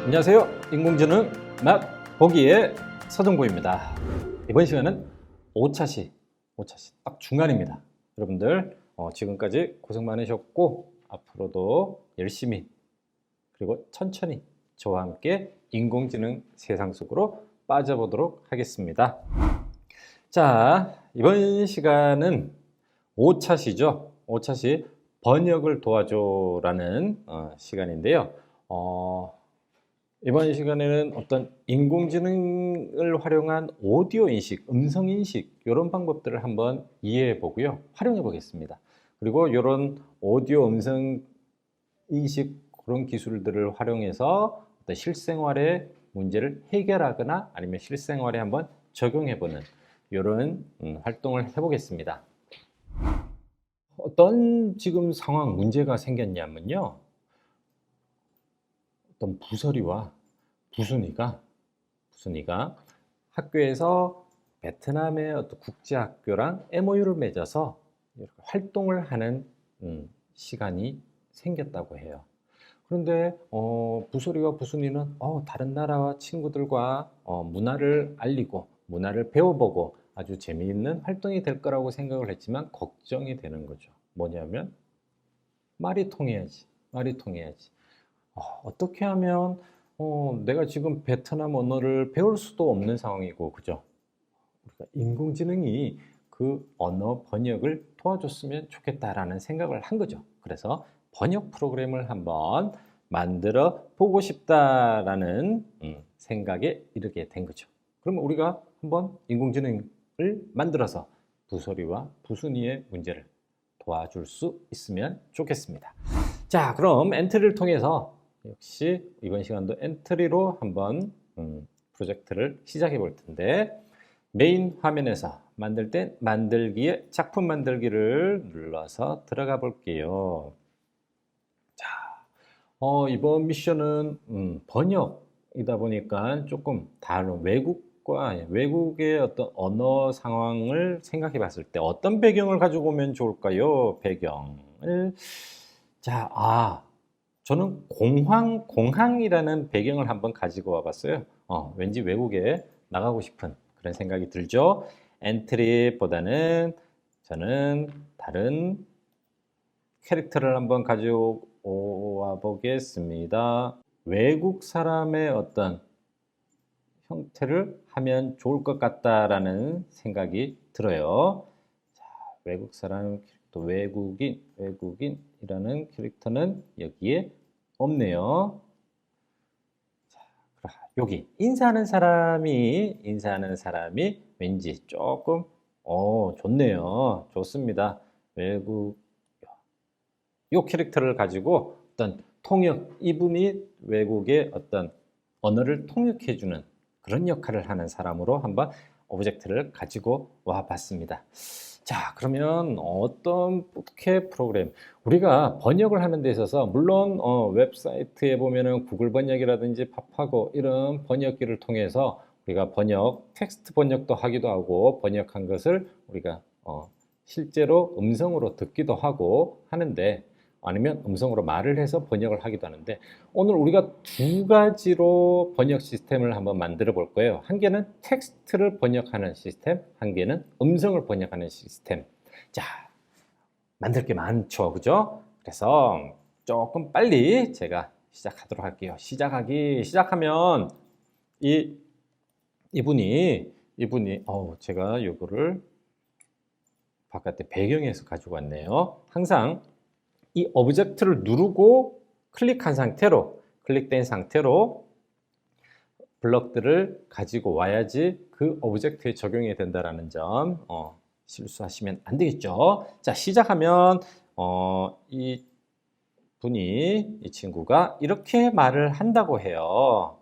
안녕하세요. 인공지능 맛보기의 서정구입니다. 이번 시간은 5차시 딱 중간입니다. 여러분들 지금까지 고생 많으셨고 앞으로도 열심히 그리고 천천히 저와 함께 인공지능 세상 속으로 빠져보도록 하겠습니다. 자, 이번 시간은 5차시죠. 5차시 번역을 도와줘라는 시간인데요. 이번 시간에는 어떤 인공지능을 활용한 오디오 인식, 음성 인식 이런 방법들을 한번 이해해 보고요. 활용해 보겠습니다. 그리고 이런 오디오 음성 인식 그런 기술들을 활용해서 어떤 실생활의 문제를 해결하거나 아니면 실생활에 한번 적용해 보는 이런 활동을 해 보겠습니다. 어떤 지금 상황 문제가 생겼냐면요. 어떤 부서리와 부순이가 학교에서 베트남의 어떤 국제학교랑 MOU를 맺어서 이렇게 활동을 하는 시간이 생겼다고 해요. 그런데 부서리와 부순이는 다른 나라와 친구들과 문화를 알리고 문화를 배워보고 아주 재미있는 활동이 될 거라고 생각을 했지만 걱정이 되는 거죠. 뭐냐면 말이 통해야지. 어떻게 하면 내가 지금 베트남 언어를 배울 수도 없는 상황이고, 그죠? 그러니까 인공지능이 그 언어 번역을 도와줬으면 좋겠다라는 생각을 한 거죠. 그래서 번역 프로그램을 한번 만들어 보고 싶다라는 생각에 이르게 된 거죠. 그러면 우리가 한번 인공지능을 만들어서 부서리와 부순이의 문제를 도와줄 수 있으면 좋겠습니다. 자, 그럼 엔트리를 통해서 역시 이번 시간도 엔트리로 한번 프로젝트를 시작해 볼 텐데 메인 화면에서 만들 때 만들기에 작품 만들기를 눌러서 들어가 볼게요. 자, 이번 미션은 번역이다 보니까 조금 다른 외국의 어떤 언어 상황을 생각해 봤을 때 어떤 배경을 가지고 오면 좋을까요? 배경을 저는 공항이라는 배경을 한번 가지고 와봤어요. 왠지 외국에 나가고 싶은 그런 생각이 들죠. 엔트리보다는 저는 다른 캐릭터를 한번 가져와 보겠습니다. 외국 사람의 어떤 형태를 하면 좋을 것 같다라는 생각이 들어요. 자, 외국 사람 또 외국인이라는 캐릭터는 여기에 없네요. 자, 여기 인사하는 사람이 왠지 조금 좋네요. 좋습니다. 이 캐릭터를 가지고 어떤 이분이 외국의 어떤 언어를 통역해주는 그런 역할을 하는 사람으로 한번 오브젝트를 가지고 와 봤습니다. 자, 그러면 어떻게 프로그램 우리가 번역을 하는 데 있어서 물론 웹사이트에 보면은 구글 번역이라든지 팝하고 이런 번역기를 통해서 우리가 텍스트 번역도 하기도 하고 번역한 것을 우리가 실제로 음성으로 듣기도 하고 하는데 아니면 음성으로 말을 해서 번역을 하기도 하는데 오늘 우리가 두 가지로 번역 시스템을 한번 만들어 볼 거예요. 한 개는 텍스트를 번역하는 시스템, 한 개는 음성을 번역하는 시스템. 자, 만들 게 많죠, 그죠? 그래서 조금 빨리 제가 시작하도록 할게요. 시작하면 이분이 제가 요거를 바깥에 배경에서 가지고 왔네요. 항상 이 오브젝트를 누르고 클릭된 상태로 블럭들을 가지고 와야지 그 오브젝트에 적용이 된다는 점 실수하시면 안 되겠죠. 자, 시작하면 이 친구가 이렇게 말을 한다고 해요.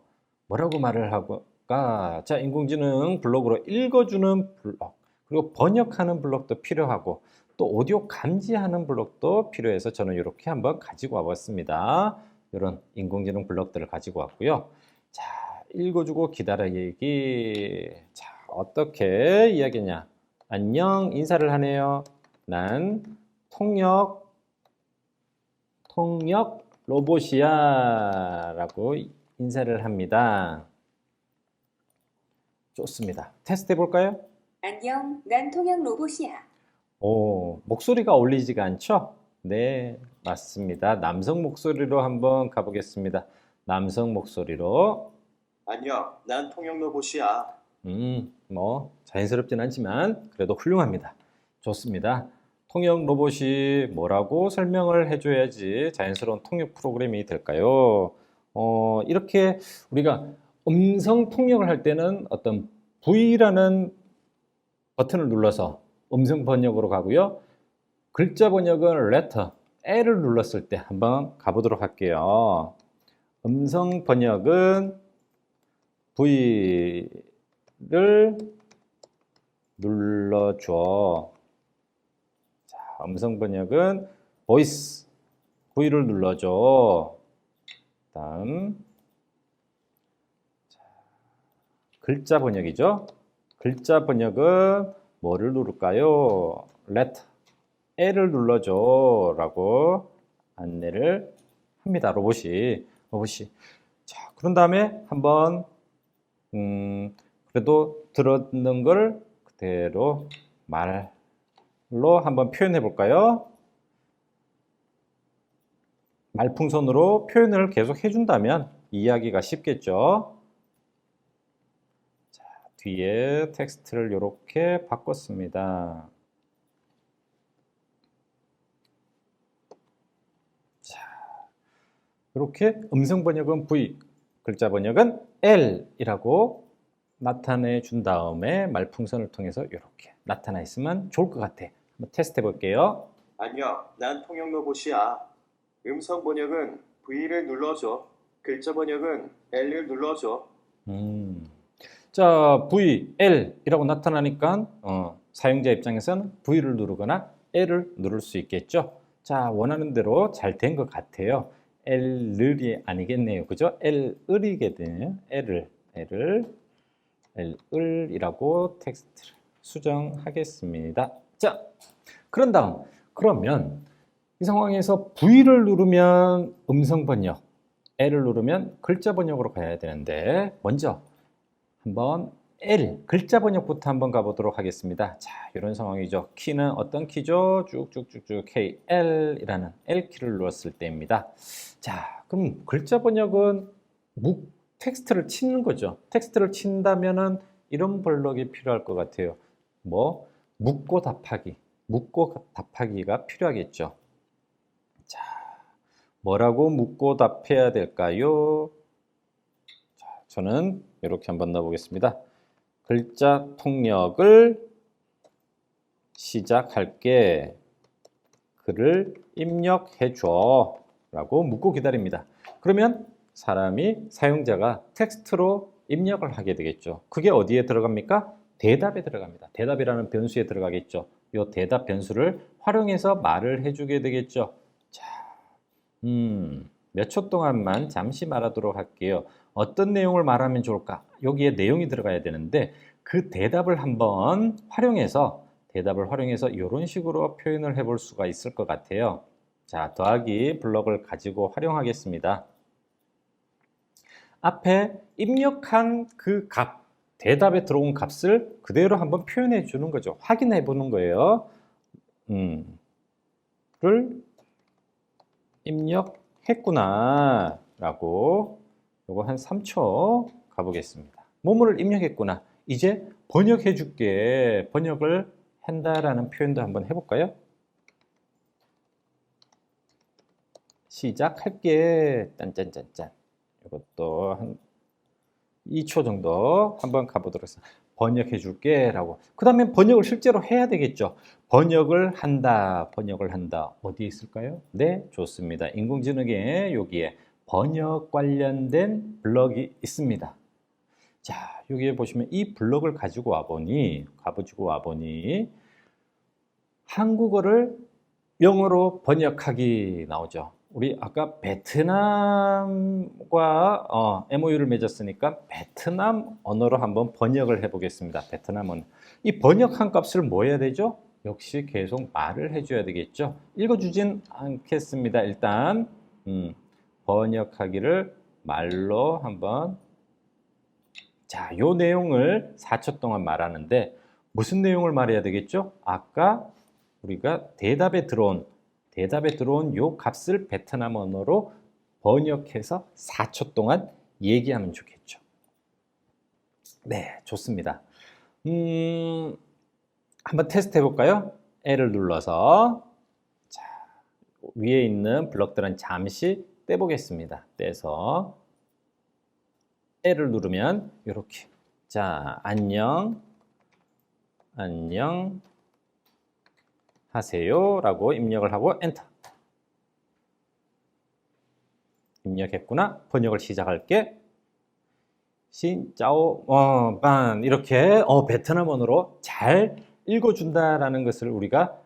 뭐라고 말을 할까? 자, 인공지능 블록으로 읽어주는 블록 그리고 번역하는 블록도 필요하고 또 오디오 감지하는 블록도 필요해서 저는 이렇게 한번 가지고 와봤습니다. 이런 인공지능 블록들을 가지고 왔고요. 자, 읽어주고 기다리기. 자, 어떻게 이야기냐? 안녕, 인사를 하네요. 난 통역 로봇이야 라고 인사를 합니다. 좋습니다. 테스트 해볼까요? 안녕, 난 통역 로봇이야. 오, 목소리가 어울리지가 않죠? 네, 맞습니다. 남성 목소리로 한번 가보겠습니다. 남성 목소리로. 안녕, 난 통역 로봇이야. 뭐 자연스럽진 않지만 그래도 훌륭합니다. 좋습니다. 통역 로봇이 뭐라고 설명을 해줘야지 자연스러운 통역 프로그램이 될까요? 이렇게 우리가 음성 통역을 할 때는 어떤 V라는 버튼을 눌러서 음성 번역으로 가고요. 글자 번역은 letter, L을 눌렀을 때 한번 가보도록 할게요. 음성 번역은 V를 눌러줘. 자, 음성 번역은 voice, V를 눌러줘. 다음 글자 번역이죠. 글자 번역은 뭐를 누를까요? letter, L을 눌러줘 라고 안내를 합니다. 로봇이. 자, 그런 다음에 한번 그래도 들었는 걸 그대로 말로 한번 표현해 볼까요? 말풍선으로 표현을 계속 해준다면 이해하기가 쉽겠죠. 자, 뒤에 텍스트를 이렇게 바꿨습니다. 자, 이렇게 음성 번역은 V, 글자 번역은 L이라고 나타내 준 다음에 말풍선을 통해서 이렇게 나타나 있으면 좋을 것 같아. 한번 테스트 해 볼게요. 안녕, 난 통역 로봇이야. 음성 번역은 V를 눌러줘. 글자 번역은 L을 눌러줘. 자, V, L이라고 나타나니까 사용자 입장에서는 V를 누르거나 L을 누를 수 있겠죠. 자, 원하는 대로 잘 된 것 같아요. L을이 아니겠네요. 그죠? L을이거든요. L을이라고 텍스트를 수정하겠습니다. 자, 그러면 이 상황에서 V를 누르면 음성 번역, L을 누르면 글자 번역으로 가야 되는데 먼저 한번 글자 번역부터 한번 가보도록 하겠습니다. 자, 이런 상황이죠. 키는 어떤 키죠? 쭉쭉쭉쭉 K, L이라는 L키를 눌렀을 때입니다. 자, 그럼 글자 번역은 텍스트를 치는 거죠. 텍스트를 친다면은 이런 블럭이 필요할 것 같아요. 뭐 묻고 답하기가 필요하겠죠. 자, 뭐라고 묻고 답해야 될까요? 자, 저는 이렇게 한번 넣어보겠습니다. 글자 통역을 시작할게. 글을 입력해줘 라고 묻고 기다립니다. 그러면 사용자가 텍스트로 입력을 하게 되겠죠. 그게 어디에 들어갑니까? 대답에 들어갑니다. 대답이라는 변수에 들어가겠죠. 이 대답 변수를 활용해서 말을 해주게 되겠죠. 자, 몇 초 동안만 잠시 말하도록 할게요. 어떤 내용을 말하면 좋을까? 여기에 내용이 들어가야 되는데 그 대답을 한번 활용해서 이런 식으로 표현을 해볼 수가 있을 것 같아요. 자, 더하기 블럭을 가지고 활용하겠습니다. 앞에 입력한 그 값, 대답에 들어온 값을 그대로 한번 표현해 주는 거죠. 확인해 보는 거예요. 를 입력했구나 라고 요거 한 3초 가보겠습니다. 뭐뭐를 입력했구나. 이제 번역해 줄게. 번역을 한다라는 표현도 한번 해볼까요? 시작할게. 짠짠짠짠. 이것도 한 2초 정도 한번 가보도록 하겠습니다. 번역해 줄게 라고. 그 다음에 번역을 실제로 해야 되겠죠. 번역을 한다. 어디에 있을까요? 네, 좋습니다. 인공지능에 여기에 번역 관련된 블럭이 있습니다. 자, 여기에 보시면 이 블럭을 가지고 와보니 한국어를 영어로 번역하기 나오죠. 우리 아까 베트남과 MOU를 맺었으니까 베트남 언어로 한번 번역을 해보겠습니다. 베트남 언어. 이 번역한 값을 뭐 해야 되죠? 역시 계속 말을 해줘야 되겠죠. 읽어주진 않겠습니다. 일단 번역하기를 말로 한번. 자, 요 내용을 4초 동안 말하는데 무슨 내용을 말해야 되겠죠? 아까 우리가 대답에 들어온 요 값을 베트남 언어로 번역해서 4초 동안 얘기하면 좋겠죠. 네, 좋습니다. 한번 테스트 해볼까요? L을 눌러서, 자, 위에 있는 블럭들은 잠시 떼보겠습니다. 떼서 L을 누르면 이렇게, 자, 안녕 하세요 라고 입력을 하고 엔터. 입력했구나. 번역을 시작할게. 신짜오 반 이렇게 베트남어로 잘 읽어준다라는 것을 우리가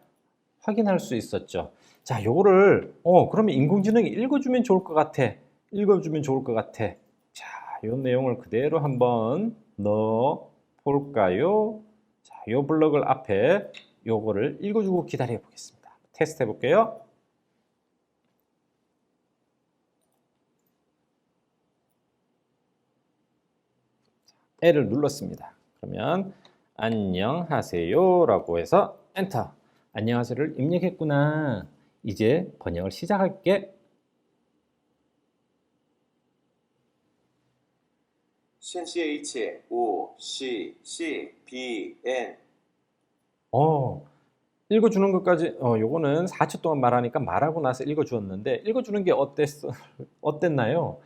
확인할 수 있었죠. 자, 요거를 그러면 인공지능이 읽어주면 좋을 것 같아. 자, 요 내용을 그대로 한번 넣어 볼까요? 자, 요 블럭을 앞에 요거를 읽어주고 기다려 보겠습니다. 테스트 해볼게요. L을 눌렀습니다. 그러면 안녕하세요 라고 해서 엔터. 안녕하세요를 입력했구나. 이제 번역을 시작할게. 신시의 이치 오, 시, B, N. 읽어주는 것까지 요거는 4초 동안 말하니까 말하고 나서 읽어주었는데 읽어주는 게 어땠나요?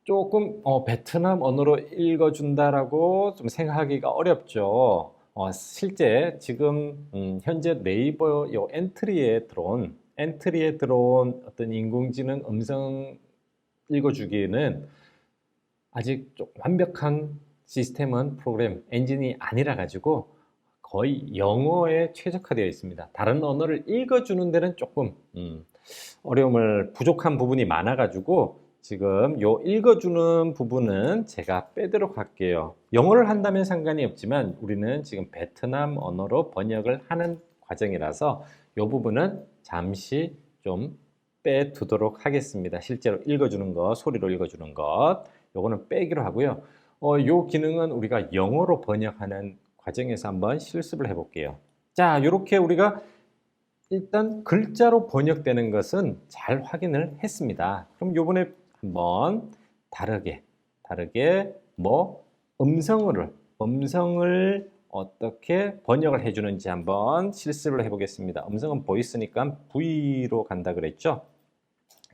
조금 베트남 언어로 읽어준다라고 좀 생각하기가 어렵죠. 실제 지금 현재 네이버 요 엔트리에 들어온 어떤 인공지능 음성 읽어주기에는 아직 좀 완벽한 시스템은 프로그램 엔진이 아니라 가지고 거의 영어에 최적화되어 있습니다. 다른 언어를 읽어주는 데는 조금 어려움을 부족한 부분이 많아 가지고 지금 요 읽어주는 부분은 제가 빼도록 할게요. 영어를 한다면 상관이 없지만 우리는 지금 베트남 언어로 번역을 하는 과정이라서 요 부분은 잠시 좀 빼두도록 하겠습니다. 실제로 읽어주는 것, 소리로 읽어주는 것, 요거는 빼기로 하고요. 요 기능은 우리가 영어로 번역하는 과정에서 한번 실습을 해볼게요. 자, 요렇게 우리가 일단 글자로 번역되는 것은 잘 확인을 했습니다. 그럼 요번에 한번 다르게 음성을 어떻게 번역을 해주는지 한번 실습을 해보겠습니다. 음성은 보이스니까 V로 간다 그랬죠?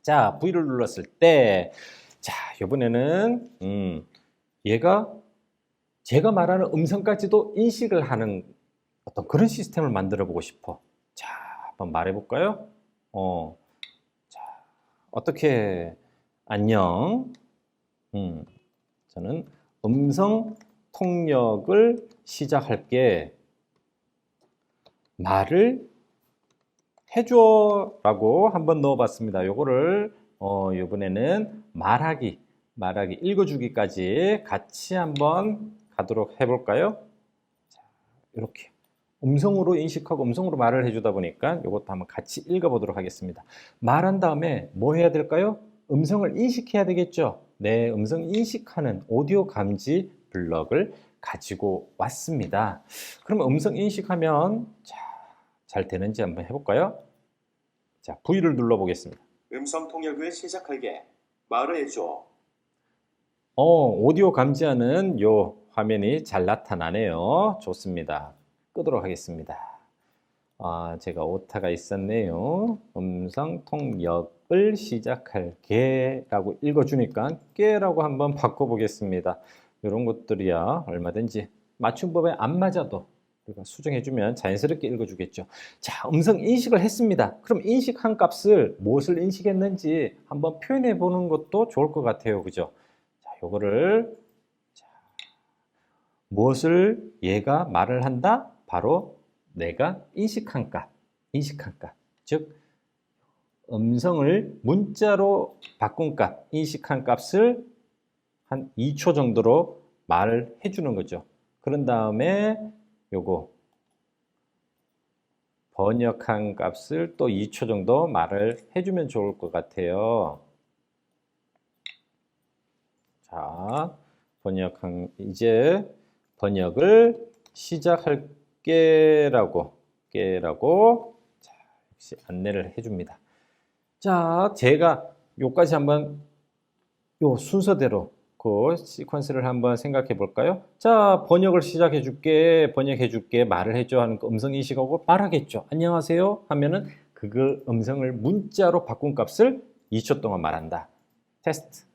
자, V를 눌렀을 때, 자, 이번에는 얘가 제가 말하는 음성까지도 인식을 하는 어떤 그런 시스템을 만들어 보고 싶어. 자, 한번 말해 볼까요? 자, 어떻게 안녕. 저는 음성 통역을 시작할게. 말을 해줘 라고 한번 넣어봤습니다. 요거를 이번에는 말하기 읽어주기까지 같이 한번 가도록 해볼까요? 자, 이렇게 음성으로 인식하고 음성으로 말을 해주다 보니까 이것도 한번 같이 읽어보도록 하겠습니다. 말한 다음에 뭐 해야 될까요? 음성을 인식해야 되겠죠? 네, 음성 인식하는 오디오 감지 블럭을 가지고 왔습니다. 그럼 음성 인식하면 잘 되는지 한번 해볼까요? 자, V를 눌러보겠습니다. 음성 통역을 시작할게. 말을 해줘. 오디오 감지하는 요 화면이 잘 나타나네요. 좋습니다. 끄도록 하겠습니다. 제가 오타가 있었네요. 음성 통역을 시작할게 라고 읽어주니까 깨라고 한번 바꿔보겠습니다. 이런 것들이야 얼마든지 맞춤법에 안 맞아도 우리가 수정해주면 자연스럽게 읽어주겠죠. 자, 음성 인식을 했습니다. 그럼 인식한 값을 무엇을 인식했는지 한번 표현해 보는 것도 좋을 것 같아요. 그죠? 자, 요거를 무엇을 얘가 말을 한다? 바로 내가 인식한 값. 즉 음성을 문자로 바꾼 값, 인식한 값을 한 2초 정도로 말을 해주는 거죠. 그런 다음에 요거 번역한 값을 또 2초 정도 말을 해주면 좋을 것 같아요. 자, 이제 번역을 시작할게라고, 자, 역시 안내를 해줍니다. 자, 제가 요까지 한번 요 순서대로 그 시퀀스를 한번 생각해 볼까요? 자, 번역을 시작해 줄게, 번역해 줄게, 말을 해줘 하는 거 음성 인식하고 말하겠죠. 안녕하세요 하면은 그 음성을 문자로 바꾼 값을 2초 동안 말한다. 테스트.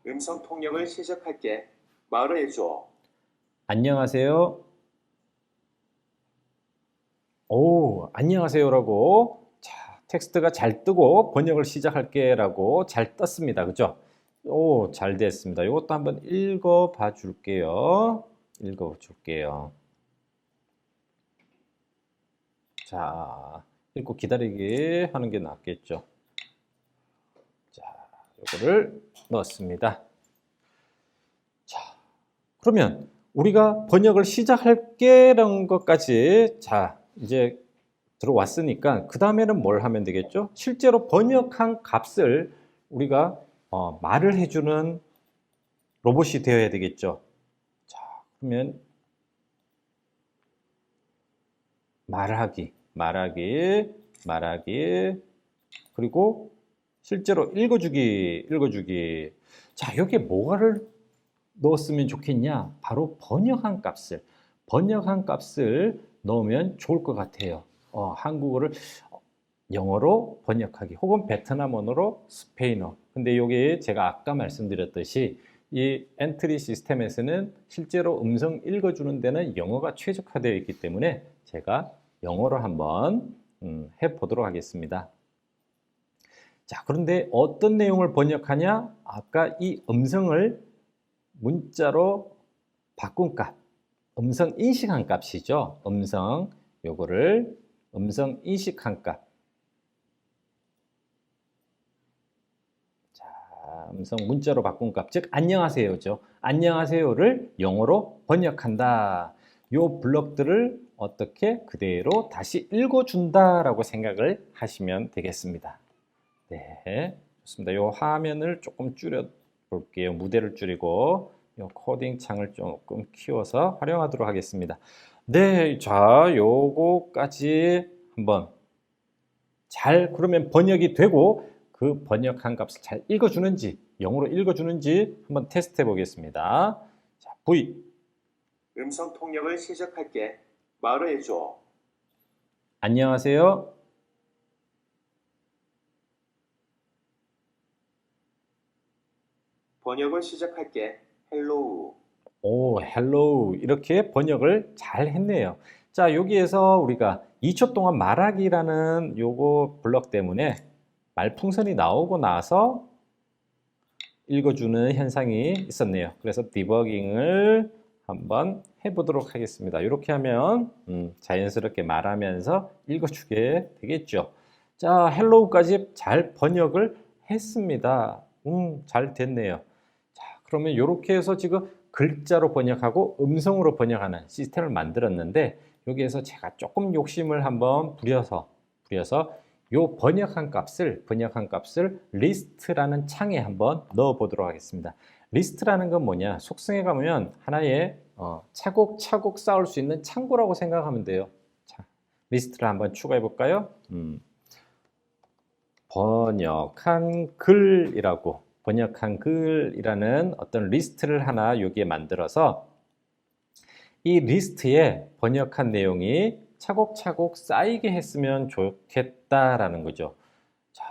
음성 통역을 시작할게. 말을 해줘. 안녕하세요. 오, 안녕하세요라고. 자, 텍스트가 잘 뜨고 번역을 시작할게라고 잘 떴습니다. 그죠? 오, 잘 됐습니다. 이것도 한번 읽어 봐 줄게요. 자, 읽고 기다리기 하는 게 낫겠죠. 자, 이거를 넣었습니다. 자, 그러면 우리가 번역을 시작할게라는 것까지 자, 이제 들어왔으니까 그 다음에는 뭘 하면 되겠죠? 실제로 번역한 값을 우리가 말을 해주는 로봇이 되어야 되겠죠. 자, 그러면 말하기, 그리고 실제로 읽어주기. 자, 여기에 뭐를 넣었으면 좋겠냐? 바로 번역한 값을 넣으면 좋을 것 같아요. 한국어를 영어로 번역하기 혹은 베트남어로 스페인어. 근데 여기 제가 아까 말씀드렸듯이 이 엔트리 시스템에서는 실제로 음성 읽어주는 데는 영어가 최적화되어 있기 때문에 제가 영어로 한번 해보도록 하겠습니다. 자, 그런데 어떤 내용을 번역하냐? 아까 이 음성을 문자로 바꾼 값, 음성 인식한 값이죠. 요거를 음성 인식한 값. 자, 음성 문자로 바꾼 값, 즉 안녕하세요죠. 안녕하세요를 영어로 번역한다. 요 블럭들을 어떻게 그대로 다시 읽어준다라고 생각을 하시면 되겠습니다. 네, 좋습니다. 요 화면을 조금 줄여 볼게요. 무대를 줄이고 요 코딩 창을 조금 키워서 활용하도록 하겠습니다. 네, 자, 요거까지 한번 잘 그러면 번역이 되고 그 번역한 값을 잘 읽어주는지 영어로 읽어주는지 한번 테스트 해 보겠습니다. 자, V. 음성 통역을 시작할게. 말을 해줘. 안녕하세요. 번역을 시작할게. 헬로우. 오, 헬로우 이렇게 번역을 잘 했네요. 자, 여기에서 우리가 2초 동안 말하기라는 요거 블럭 때문에 말풍선이 나오고 나서 읽어주는 현상이 있었네요. 그래서 디버깅을 한번 해보도록 하겠습니다. 이렇게 하면 자연스럽게 말하면서 읽어주게 되겠죠. 자, 헬로우까지 잘 번역을 했습니다. 잘 됐네요. 자, 그러면 이렇게 해서 지금 글자로 번역하고 음성으로 번역하는 시스템을 만들었는데 여기에서 제가 조금 욕심을 한번 부려서 요 번역한 값을 리스트라는 창에 한번 넣어 보도록 하겠습니다. 리스트라는 건 뭐냐? 속성에 가면 하나의 차곡차곡 쌓을 수 있는 창고라고 생각하면 돼요. 자, 리스트를 한번 추가해 볼까요? 번역한 글이라는 어떤 리스트를 하나 여기에 만들어서 이 리스트에 번역한 내용이 차곡차곡 쌓이게 했으면 좋겠다라는 거죠. 자,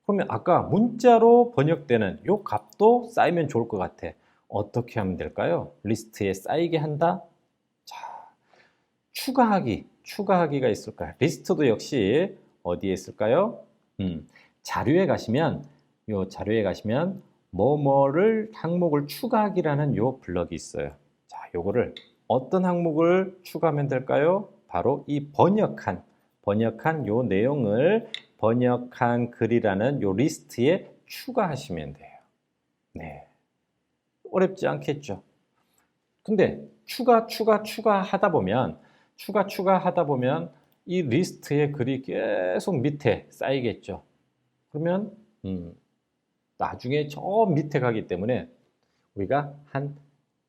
그러면 아까 문자로 번역되는 요 값도 쌓이면 좋을 것 같아. 어떻게 하면 될까요? 리스트에 쌓이게 한다. 자, 추가하기가 있을까요? 리스트도 역시 어디에 있을까요? 자료에 가시면 뭐뭐를 항목을 추가하기라는 요 블럭이 있어요. 자, 요거를 어떤 항목을 추가하면 될까요? 바로 이 번역한 요 내용을 번역한 글이라는 요 리스트에 추가하시면 돼요. 네, 어렵지 않겠죠? 근데 추가하다 보면 이 리스트의 글이 계속 밑에 쌓이겠죠. 그러면 나중에 저 밑에 가기 때문에 우리가 한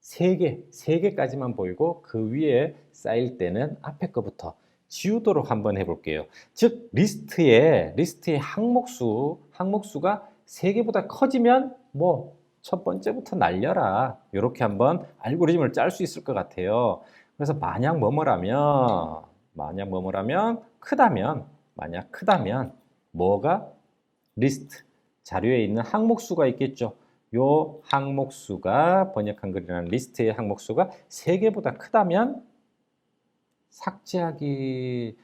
3개까지만 보이고 그 위에 쌓일 때는 앞에 거부터 지우도록 한번 해볼게요. 즉 리스트의 항목수가 3개보다 커지면 뭐 첫 번째부터 날려라, 이렇게 한번 알고리즘을 짤 수 있을 것 같아요. 그래서 만약 크다면 뭐가 리스트 자료에 있는 항목수가 있겠죠. 요 항목수가, 번역한 글이라는 리스트의 항목수가 3개보다 크다면 삭제하기,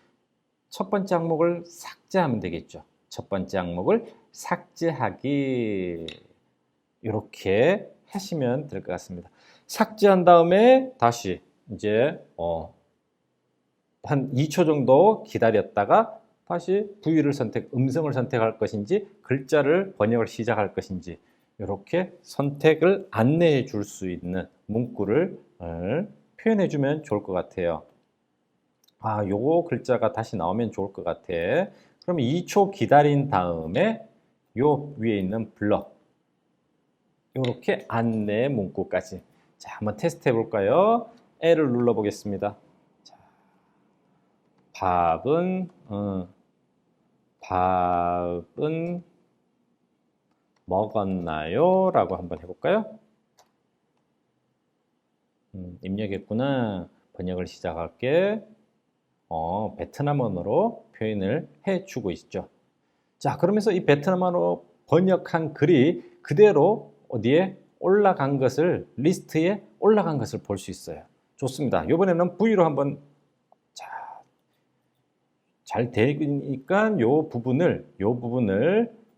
첫 번째 항목을 삭제하면 되겠죠. 첫 번째 항목을 삭제하기, 이렇게 하시면 될 것 같습니다. 삭제한 다음에 다시 이제 한 2초 정도 기다렸다가 다시 부위를 음성을 선택할 것인지 글자를 번역을 시작할 것인지 이렇게 선택을 안내해 줄 수 있는 문구를 표현해 주면 좋을 것 같아요. 요거 글자가 다시 나오면 좋을 것 같아. 그럼 2초 기다린 다음에 요 위에 있는 블럭, 이렇게 안내 문구까지. 자, 한번 테스트 해볼까요? L을 눌러 보겠습니다. 자, 밥은 먹었나요? 라고 한번 해볼까요? 입력했구나. 번역을 시작할게. 베트남어로 표현을 해주고 있죠. 자, 그러면서 이 베트남어로 번역한 글이 그대로 어디에 올라간 것을, 리스트에 올라간 것을 볼 수 있어요. 좋습니다. 이번에는 V로 한번, 잘 되니까 요 부분을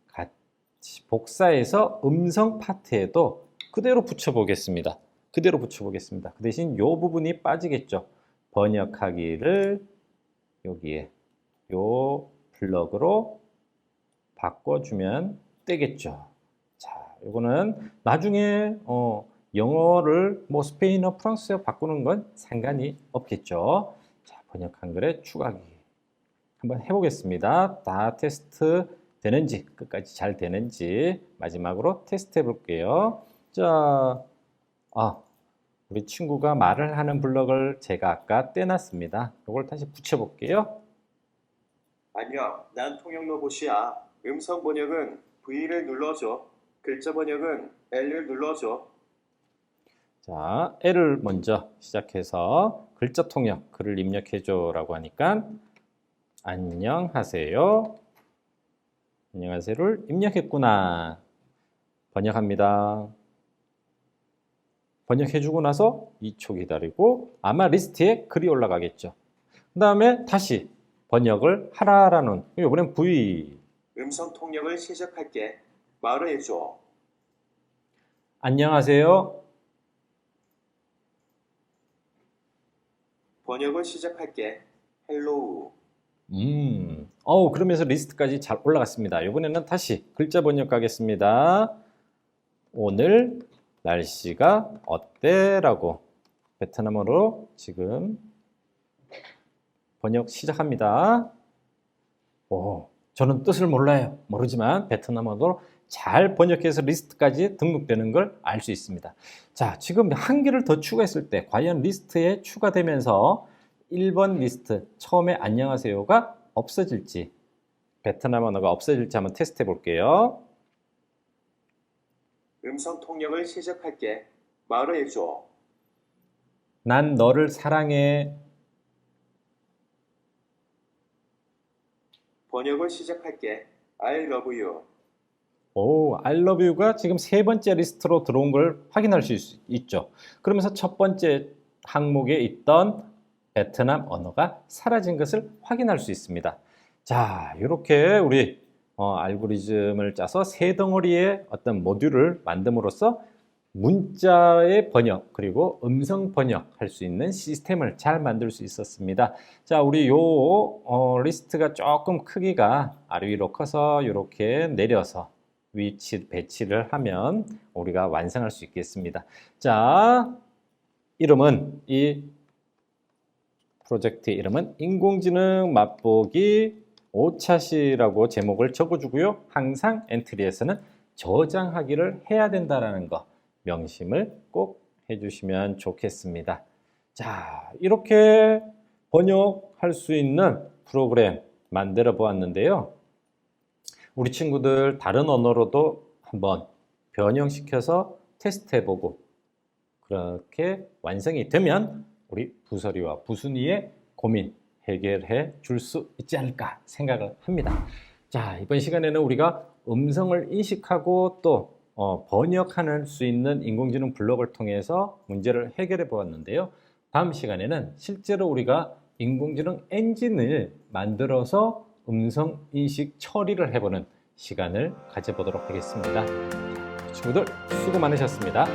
같이 복사해서 음성 파트에도 그대로 붙여보겠습니다. 그 대신 요 부분이 빠지겠죠. 번역하기를 여기에 요 블럭으로 바꿔주면 되겠죠. 자, 요거는 나중에 영어를 뭐 스페인어, 프랑스어 바꾸는 건 상관이 없겠죠. 자, 번역 한글에 추가하기 한번 해보겠습니다. 다 테스트 되는지, 끝까지 잘 되는지 마지막으로 테스트 해볼게요. 자, 우리 친구가 말을 하는 블럭을 제가 아까 떼놨습니다. 이걸 다시 붙여볼게요. 안녕, 난 통역 로봇이야. 음성 번역은 V를 눌러줘. 글자 번역은 L을 눌러줘. 자, L을 먼저 시작해서 글자 통역, 글을 입력해줘 라고 하니까 안녕하세요. 안녕하세요를 입력했구나. 번역합니다. 번역해주고 나서 2초 기다리고 아마 리스트에 글이 올라가겠죠. 그 다음에 다시 번역을 하라라는, 이번엔 V. 음성 통역을 시작할게. 말을 해줘. 안녕하세요. 번역을 시작할게. 헬로우. 그러면서 리스트까지 잘 올라갔습니다. 이번에는 다시 글자 번역 가겠습니다. 오늘 날씨가 어때? 라고 베트남어로 지금 번역 시작합니다. 저는 뜻을 모르지만 베트남어로 잘 번역해서 리스트까지 등록되는 걸 알 수 있습니다. 자, 지금 한 개를 더 추가했을 때 과연 리스트에 추가되면서 1번 리스트 처음에 안녕하세요가 없어질지, 베트남 언어가 없어질지 한번 테스트 해볼게요. 음성 통역을 시작할게. 말을 해줘. 난 너를 사랑해. 번역을 시작할게. I love you. I love you가 지금 3번째 리스트로 들어온 걸 확인할 수 있죠. 그러면서 첫 번째 항목에 있던 베트남 언어가 사라진 것을 확인할 수 있습니다. 자, 이렇게 우리 알고리즘을 짜서 세 덩어리의 어떤 모듈을 만듦으로써 문자의 번역 그리고 음성 번역할 수 있는 시스템을 잘 만들 수 있었습니다. 자, 우리 리스트가 조금 크기가 아래 위로 커서 이렇게 내려서 위치 배치를 하면 우리가 완성할 수 있겠습니다. 자, 이름은 이 프로젝트 이름은 인공지능 맛보기 5차시라고 제목을 적어주고요. 항상 엔트리에서는 저장하기를 해야 된다는 거 명심을 꼭 해주시면 좋겠습니다. 자, 이렇게 번역할 수 있는 프로그램 만들어 보았는데요. 우리 친구들 다른 언어로도 한번 변형시켜서 테스트해보고 그렇게 완성이 되면 우리 부설이와 부순이의 고민 해결해 줄 수 있지 않을까 생각을 합니다. 자, 이번 시간에는 우리가 음성을 인식하고 또 번역할 수 있는 인공지능 블록을 통해서 문제를 해결해 보았는데요. 다음 시간에는 실제로 우리가 인공지능 엔진을 만들어서 음성 인식 처리를 해보는 시간을 가져보도록 하겠습니다. 친구들 수고 많으셨습니다.